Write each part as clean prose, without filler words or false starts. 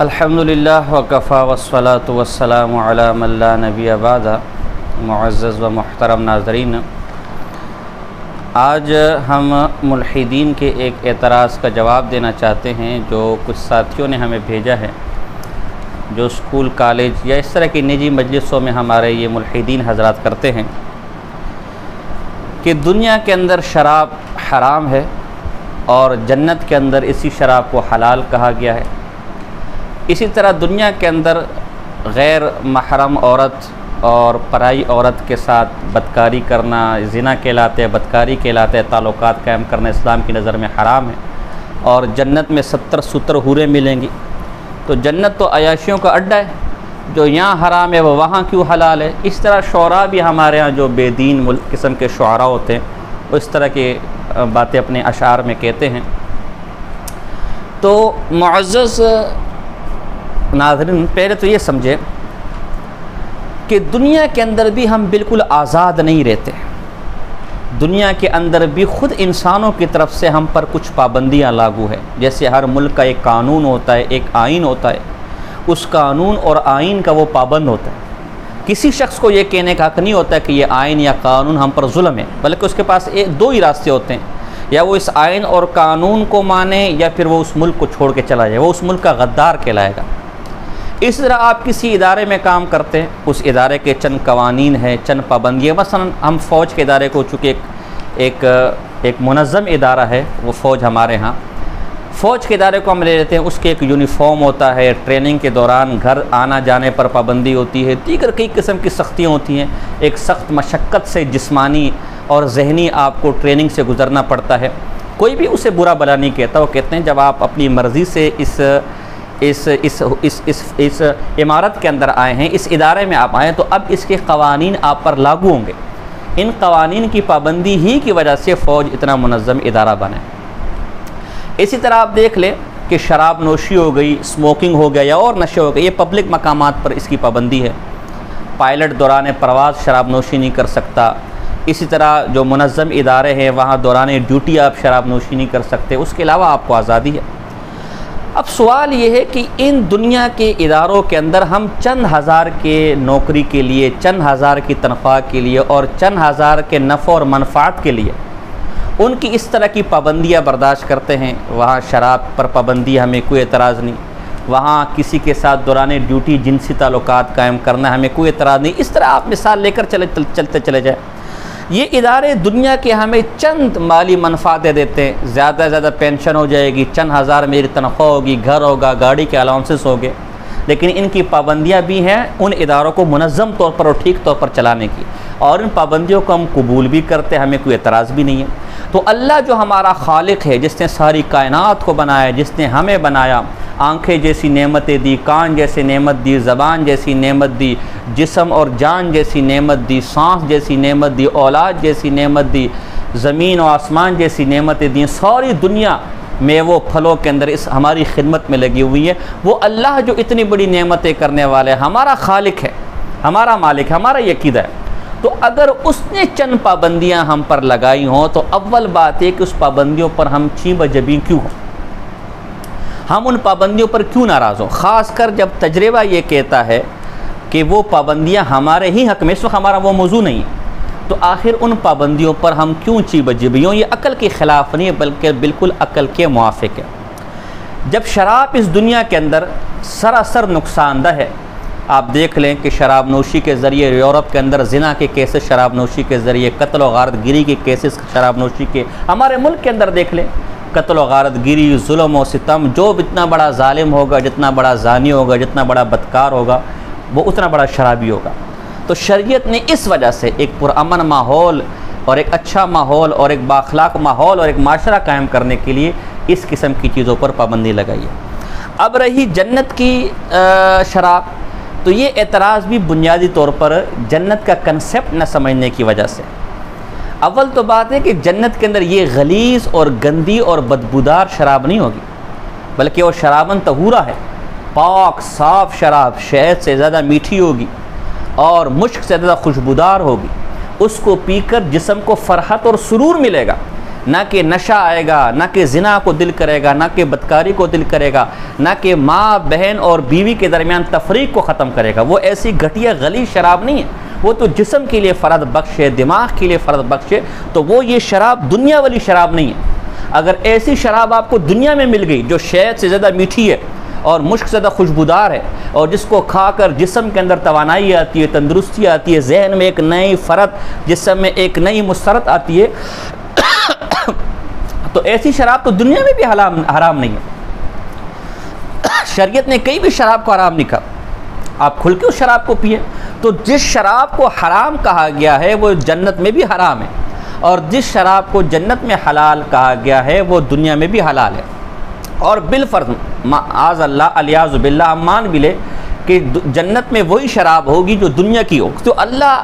अल्हम्दुलिल्लाह वकफ़ा वस्सलातु वस्सलामु अला मन ला नबिय्य बअदा। मुअज़्ज़ज़ व मुहतरम नाज़रीन, आज हम मुल्हिदीन के एक एतराज़ का जवाब देना चाहते हैं जो कुछ साथियों ने हमें भेजा है, जो स्कूल कॉलेज या इस तरह की निजी मजलिसों में हमारे ये मुल्हिदीन हज़रात करते हैं कि दुनिया के अंदर शराब हराम है और जन्नत के अंदर इसी शराब को हलाल कहा गया है। इसी तरह दुनिया के अंदर गैर महरम औरत और पराई औरत के साथ बदकारी करना ज़िना कहलाते हैं, बदकारी कहलाते हैं। ताल्लुकात कायम करना इस्लाम की नज़र में हराम है और जन्नत में 70-70 हूरें मिलेंगी। तो जन्नत तो अयाशियों का अड्डा है, जो यहाँ हराम है वो वहाँ क्यों हलाल है। इस तरह शुअरा भी हमारे यहाँ जो बेदीन किस्म के शुअरा होते हैं वो इस तरह की बातें अपने अशार में कहते हैं। तो मुअज़्ज़ज़ नाज़रीन, पहले तो ये समझे कि दुनिया के अंदर भी हम बिल्कुल आज़ाद नहीं रहते। दुनिया के अंदर भी ख़ुद इंसानों की तरफ से हम पर कुछ पाबंदियाँ लागू है। जैसे हर मुल्क का एक कानून होता है, एक आइन होता है, उस कानून और आइन का वो पाबंद होता है। किसी शख्स को ये कहने का हक़ नहीं होता कि ये आइन या कानून हम पर जुल्म है, बल्कि उसके पास दो ही रास्ते होते हैं, या वो इस आइन और कानून को माने या फिर वो उस मुल्क को छोड़ के चला जाए, वो उस मुल्क का गद्दार कहलाएगा। इस तरह आप किसी इदारे में काम करते हैं, उस इदारे के चंद कवानीन हैं, चंद पाबंदियाँ। मसलन हम फ़ौज के इदारे को, चूँकि एक मुनज़्ज़म इदारा है वो फ़ौज हमारे यहाँ, फ़ौज के इदारे को हम ले लेते हैं। उसके एक यूनिफॉर्म होता है, ट्रेनिंग के दौरान घर आना जाने पर पाबंदी होती है, दीगर कई किस्म की सख्तियाँ होती हैं। एक सख्त मशक्क़त से जिस्मानी और जहनी आपको ट्रेनिंग से गुज़रना पड़ता है। कोई भी उसे बुरा भला नहीं कहता। वो कहते हैं जब आप अपनी मर्ज़ी से इस इमारत के अंदर आए हैं, इस इदारे में आप आए हैं, तो अब इसके क़वानीन आप पर लागू होंगे। इन क़वानीन की पाबंदी ही की वजह से फ़ौज इतना मुनज़्ज़म इदारा बने। इसी तरह आप देख लें कि शराब नोशी हो गई, स्मोकिंग हो गया या और नशे हो गए, ये पब्लिक मकामात पर इसकी पाबंदी है। पायलट दौरान परवाज़ शराब नोशी नहीं कर सकता। इसी तरह जो मुनज़्ज़म इदारे हैं वहाँ दौरान ड्यूटी आप शराब नोशी नहीं कर सकते। उसके अलावा आपको आज़ादी है। अब सवाल ये है कि इन दुनिया के इदारों के अंदर हम चंद हज़ार के नौकरी के लिए, चंद हज़ार की तनख्वाह के लिए और चंद हज़ार के नफ़ा और मनफ़ात के लिए उनकी इस तरह की पाबंदियाँ बर्दाश्त करते हैं। वहाँ शराब पर पाबंदी, हमें कोई एतराज़ नहीं। वहाँ किसी के साथ दौरान ड्यूटी जिनसी ताल्लुकात कायम करना, हमें कोई एतराज़ नहीं। इस तरह आप मिसाल लेकर चलते चले जाए। ये इदारे दुनिया के हमें चंद माली मनफ़ातें देते हैं, ज़्यादा से ज़्यादा पेंशन हो जाएगी, चंद हज़ार मेरी तनख्वाह होगी, घर होगा, गाड़ी के अलाउंसेस होंगे, लेकिन इनकी पाबंदियाँ भी हैं उन इदारों को मुनज़्ज़म तौर पर और ठीक तौर पर चलाने की, और इन पाबंदियों को हम कबूल भी करते हैं, हमें कोई एतराज़ भी नहीं है। तो अल्लाह जो हमारा खालिक है, जिसने सारी कायनात को बनाया, जिसने हमें बनाया, आँखें जैसी नेमतें दी, कान जैसी नेमत दी, ज़बान जैसी नेमत दी, जिस्म और जान जैसी नेमत दी, सांस जैसी नेमत दी, औलाद जैसी नेमत दी, ज़मीन और आसमान जैसी नेमतें दी, सारी दुनिया मेवों फलों के अंदर इस हमारी खिदमत में लगी हुई है। वो अल्लाह जो इतनी बड़ी नेमतें करने वाले हमारा खालिक है, हमारा मालिक, हमारा ये अक़ीदा है। तो अगर उसने चंद पाबंदियाँ हम पर लगाई हों तो अव्वल बात है कि उस पाबंदियों पर हम चीं-ब-जबीं क्यों हों, हम उन पाबंदियों पर क्यों नाराज़ हों। ख़ासकर जब तजर्बा ये कहता है कि वो पाबंदियाँ हमारे ही हक़ में, इस वक्त हमारा वो मौजू नहीं है, तो आखिर उन पाबंदियों पर हम क्यों चीं-ब-जबीं हों। ये अक़ल के ख़िलाफ़ नहीं है, बल्कि बिल्कुल अक़ल के मुआफ़िक है। जब शराब इस दुनिया के अंदर सरासर नुकसानदह है, आप देख लें कि शराब नोशी के ज़रिए यूरोप के अंदर ज़िना के केसेस, शराब नोशी के ज़रिए कत्ल और गारतगिरी के केसेस, शराब नोशी के हमारे मुल्क के अंदर देख लें, कत्ल और गारतगिरी, जुल्म और सितम, जो जितना बड़ा ज़ालिम होगा, जितना बड़ा ज़ानी होगा, जितना बड़ा बदकार होगा, वो उतना बड़ा शराबी होगा। तो शरीयत ने इस वजह से एक पुरअमन माहौल और एक अच्छा माहौल और एक बाखलाक माहौल और एक माशरा कायम करने के लिए इस किस्म की चीज़ों पर पाबंदी लगाई है। अब रही जन्नत की शराब, तो ये एतराज़ भी बुनियादी तौर पर जन्नत का कंसेप्ट न समझने की वजह से। अव्वल तो बात है कि जन्नत के अंदर ये गलीज़ और गंदी और बदबूदार शराब नहीं होगी, बल्कि वो शराबन तहूरा है, पाक साफ़ शराब, शहद से ज़्यादा मीठी होगी और मुश्क से ज़्यादा खुशबूदार होगी। उसको पीकर जिस्म को फ़रहत और सुरूर मिलेगा। ना कि नशा आएगा, ना कि ज़िना को दिल करेगा, ना कि बदकारी को दिल करेगा, ना कि माँ बहन और बीवी के दरमियान तफरीक को ख़त्म करेगा। वो ऐसी घटिया गली शराब नहीं है, वो तो जिस्म के लिए फ़र्द बख्श है, दिमाग के लिए फ़र्द बख्श है। तो वो ये शराब दुनिया वाली शराब नहीं है। अगर ऐसी शराब आपको दुनिया में मिल गई जो शहद से ज़्यादा मीठी है और मुश्क से ज़्यादा खुशबूदार है और जिसको खाकर जिस्म के अंदर तवानाई आती है, तंदुरुस्ती आती है, जहन में एक नई फ़रत, जिस्म में एक नई मुसरत आती है, तो ऐसी शराब तो दुनिया में भी हराम नहीं है। शरीयत ने कहीं भी शराब को हराम नहीं कहा। आप खुल के उस शराब को पिए। तो जिस शराब को हराम कहा गया है वो जन्नत में भी हराम है, और जिस शराब को जन्नत में हलाल कहा गया है वो दुनिया में भी हलाल है। और बिलफर्ज आज़ अल्लाह अलियाज़ु बिल्लाह हम मान भी ले कि जन्नत में वही शराब होगी जो दुनिया की हो। तो अल्लाह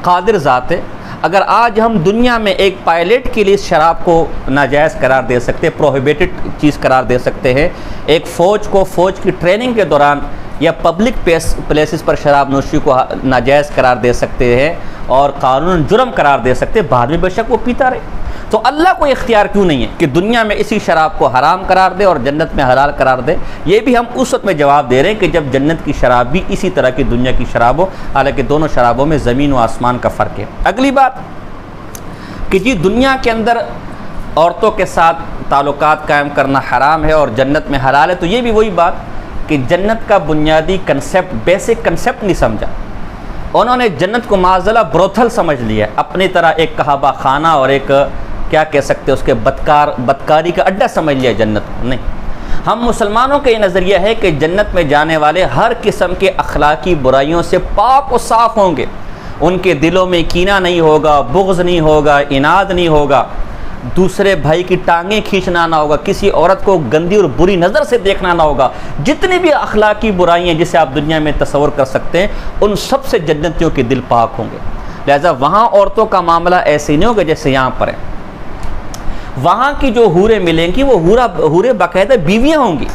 कादिर ज़ात है। अगर आज हम दुनिया में एक पायलट के लिए इस शराब को नाजायज़ करार दे सकते हैं, प्रोहिबिटेड चीज़ करार दे सकते हैं, एक फ़ौज को फ़ौज की ट्रेनिंग के दौरान या पब्लिक प्लेसेस पर शराब नोशी को नाजायज़ करार दे सकते हैं और कानून जुर्म करार दे सकते हैं, बाद में बेशक वो पीता रहे। तो अल्लाह को इख्तियार क्यों नहीं है कि दुनिया में इसी शराब को हराम करार दे और जन्नत में हलाल करार दे। ये भी हम उस वक्त में जवाब दे रहे हैं कि जब जन्नत की शराब भी इसी तरह की दुनिया की शराब हो, हालांकि दोनों शराबों में ज़मीन व आसमान का फ़र्क है। अगली बात कि जी दुनिया के अंदर औरतों के साथ ताल्लुकात कायम करना हराम है और जन्नत में हलाल है। तो ये भी वही बात कि जन्नत का बुनियादी कंसेप्ट, बेसिक कंसेप्ट नहीं समझा। उन्होंने जन्नत को माज़ल्ला ब्रोथल समझ लिया, अपनी तरह एक कहाबा खाना और एक क्या कह सकते हैं उसके बदकारी का अड्डा समझ लिया जन्नत को। नहीं, हम मुसलमानों का ये नज़रिया है कि जन्नत में जाने वाले हर किस्म के अखलाकी बुराइयों से पाक और साफ़ होंगे। उनके दिलों में कीना नहीं होगा, बुग़्ज़ नहीं होगा, इनाद नहीं होगा, दूसरे भाई की टांगें खींचना ना होगा, किसी औरत को गंदी और बुरी नज़र से देखना ना होगा। जितनी भी अखलाकी बुराइयाँ जिसे आप दुनिया में तस्वर कर सकते हैं, उन सब से जन्नतियों के दिल पाक होंगे। लिहाजा वहाँ औरतों का मामला ऐसे नहीं होगा जैसे यहाँ पर है। वहाँ की जो हूरें मिलेंगी वो हूरें बाकायदा बीवियाँ होंगी,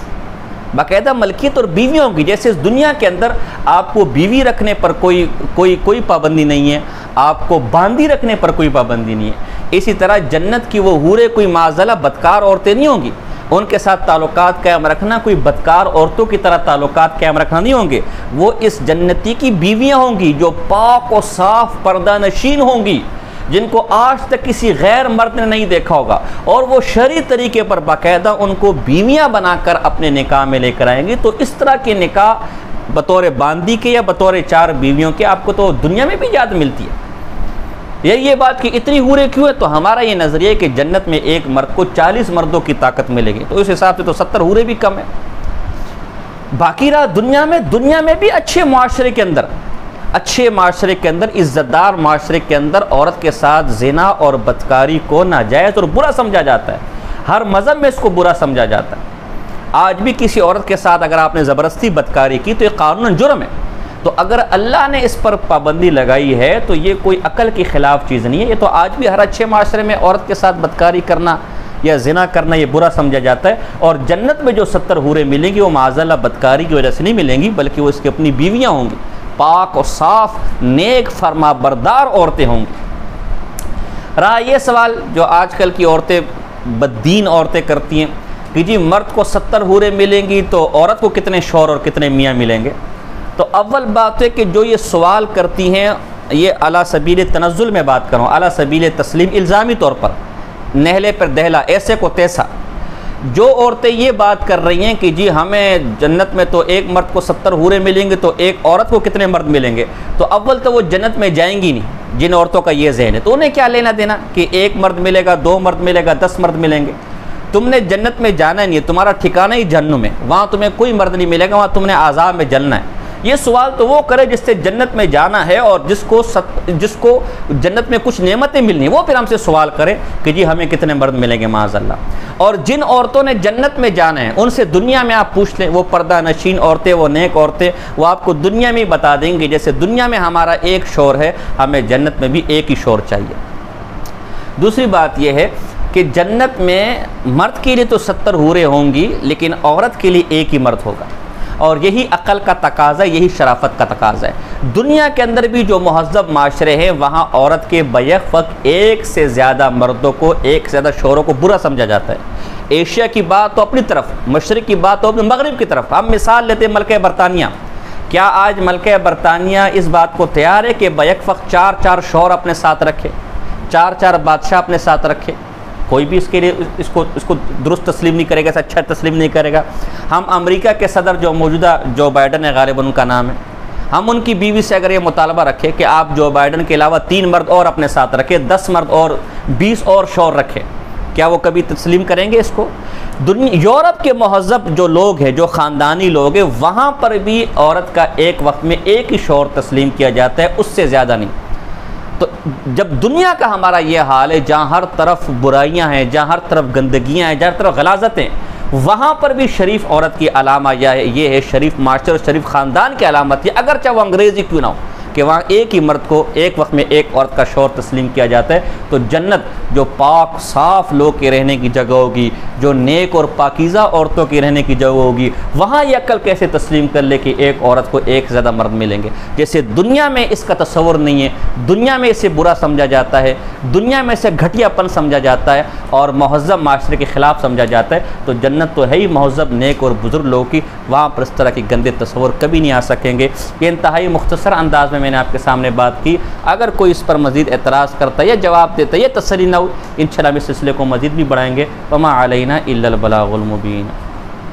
बाकायदा मलकियत और बीवियाँ होंगी। जैसे इस दुनिया के अंदर आपको बीवी रखने पर कोई पाबंदी नहीं है, आपको बांदी रखने पर कोई पाबंदी नहीं है, इसी तरह जन्नत की वो हूरें कोई माज़ल्ला बदकार औरतें नहीं होंगी। उनके साथ ताल्लुकात कायम रखना कोई बदकार औरतों की तरह ताल्लुकात कायम रखना नहीं होंगे। वो इस जन्नती की बीवियाँ होंगी जो पाक और साफ़ पर्दा नशीन होंगी, जिनको आज तक किसी गैर मर्द ने नहीं देखा होगा, और वो शरई तरीके पर बाकायदा उनको बीवियाँ बनाकर अपने निकाह में लेकर आएंगी। तो इस तरह के निकाह बतौर बांदी के या बतौर 4 बीवियों के आपको तो दुनिया में भी याद मिलती है। ये बात कि इतनी हूरें क्यों है, तो हमारा ये नज़रिया है कि जन्नत में एक मर्द को 40 मर्दों की ताकत मिलेगी, तो इस हिसाब से तो 70 हूरें भी कम है। बाकी रहा दुनिया में भी अच्छे माशरे के अंदर, इज़्ज़तदार माशरे के अंदर औरत के साथ ज़िना और बदकारी को नाजायज़ और बुरा समझा जाता है। हर मज़हब में इसको बुरा समझा जाता है। आज भी किसी औरत के साथ अगर आपने ज़बरदस्ती बदकारी की तो ये कानूनन जुर्म है। तो अगर अल्लाह ने इस पर पाबंदी लगाई है तो ये कोई अकल के ख़िलाफ़ चीज़ नहीं है। ये तो आज भी हर अच्छे माशरे में औरत के साथ बदकारी करना या ज़िना करना ये बुरा समझा जाता है। और जन्नत में जो 70 हूरें मिलेंगी वो माज़ल्ला बदकारी की वजह से नहीं मिलेंगी, बल्कि वो इसकी अपनी बीवियाँ होंगी, पाक और साफ़ नेक फरमा बरदार औरतें होंगी। रहा ये सवाल जो आजकल की औरतें, बद्दीन औरतें करती हैं कि जी मर्द को 70 हूरें मिलेंगी तो औरत को कितने शौहर और कितने मियाँ मिलेंगे। तो अव्वल बात है कि जो ये सवाल करती हैं, ये अला सबील तनज़्ज़ुल में बात करूँ, अला सबील तस्लीम, इल्ज़ामी तौर पर, नहले पर दहला, ऐसे को तैसा, जो औरतें ये बात कर रही हैं कि जी हमें जन्नत में तो एक मर्द को 70 हूरें मिलेंगे तो एक औरत को कितने मर्द मिलेंगे, तो अव्वल तो वो जन्नत में जाएंगी नहीं। जिन औरतों का ये ज़हन है तो उन्हें क्या लेना देना कि एक मर्द मिलेगा, 2 मर्द मिलेगा, 10 मर्द मिलेंगे। तुमने जन्नत में जाना नहीं है, तुम्हारा ठिकाना ही जहन्नुम है, वहाँ तुम्हें कोई मर्द नहीं मिलेगा, वहाँ तुमने आज़ाब में जलना है। ये सवाल तो वो करे जिससे जन्नत में जाना है और जिसको जन्नत में कुछ नेमतें मिलनी, वो फिर हमसे सवाल करे कि जी हमें कितने मर्द मिलेंगे माज़अल्लाह। और जिन औरतों ने जन्नत में जाना है उनसे दुनिया में आप पूछ लें, वो पर्दा नशीन औरतें, वो नेक औरतें, वो आपको दुनिया में ही बता देंगी जैसे दुनिया में हमारा एक शौहर है, हमें जन्नत में भी एक ही शौहर चाहिए। दूसरी बात यह है कि जन्नत में मर्द के लिए तो 70 हूरें होंगी, लेकिन औरत के लिए एक ही मर्द होगा। और यही अक़ल का तकाज़ा, यही शराफत का तकाज़ा है। दुनिया के अंदर भी जो महज़्ज़ब माशरे हैं वहाँ औरत के बैक वक्त एक से ज़्यादा मर्दों को, एक से ज़्यादा शोहरों को बुरा समझा जाता है। एशिया की बात तो अपनी तरफ, मशरिक़ की बात तो अपने मगरिब की तरफ। हम मिसाल लेते हैं मुल्क बरतानिया। क्या आज मुल्क बरतानिया इस बात को तैयार है कि बैक वक्त 4-4 शोहर अपने साथ रखे, 4-4 बादशाह अपने साथ रखे? कोई भी इसके लिए इसको दुरुस्त तस्लीम नहीं करेगा, अच्छा तस्लीम नहीं करेगा। हम अमेरिका के सदर जो मौजूदा जो बाइडन है, गालिबन उनका नाम है, हम उनकी बीवी से अगर ये मुतालबा रखें कि आप जो बाइडन के अलावा 3 मर्द और अपने साथ रखें, 10 मर्द और 20 और शौहर रखें, क्या वो कभी तस्लीम करेंगे इसको? यूरोप के महज़्ज़ब जो लोग हैं, जो ख़ानदानी लोग हैं, वहाँ पर भी औरत का एक वक्त में एक ही शौहर तस्लीम किया जाता है, उससे ज़्यादा नहीं। तो जब दुनिया का हमारा ये हाल है, जहाँ हर तरफ बुराइयाँ हैं, जहाँ हर तरफ गंदगियाँ हैं, जहाँ हर तरफ गलाज़तें, वहाँ पर भी शरीफ औरत की अलामा ये है, शरीफ माशरे और शरीफ ख़ानदान की अलामत है, अगर चाहे वो अंग्रेज़ी क्यों ना हो, कि वहाँ एक ही मर्द को एक वक्त में एक औरत का शौहर तस्लीम किया जाता है। तो जन्नत जो पाक साफ़ लोग के रहने की जगह होगी, जो नेक और पाकीज़ा औरतों के रहने की जगह होगी, वहाँ ये अक्ल कैसे तस्लीम कर ले कि एक औरत को एक ज़्यादा मर्द मिलेंगे? जैसे दुनिया में इसका तस्वुर नहीं है, दुनिया में इसे बुरा समझा जाता है, दुनिया में इसे घटियापन समझा जाता है और महज़्ज़ब माशरे के ख़िलाफ़ समझा जाता है। तो जन्नत तो है ही महज़्ज़ब नेक और बुज़ुर्ग लोगों की, वहाँ पर इस तरह के गंदे तस्वुर कभी नहीं आ सकेंगे। ये इंतहाई मुख्तसर अंदाज़ में मैंने आपके सामने बात की। अगर कोई इस पर मज़ीद एतराज़ करता है या जवाब देता है या तसल्ली ना हो, इंशाअल्लाह इस सिलसिले को मज़ीद भी बढ़ाएंगे। वमा अलैना इल्लल बलागुल मुबीन।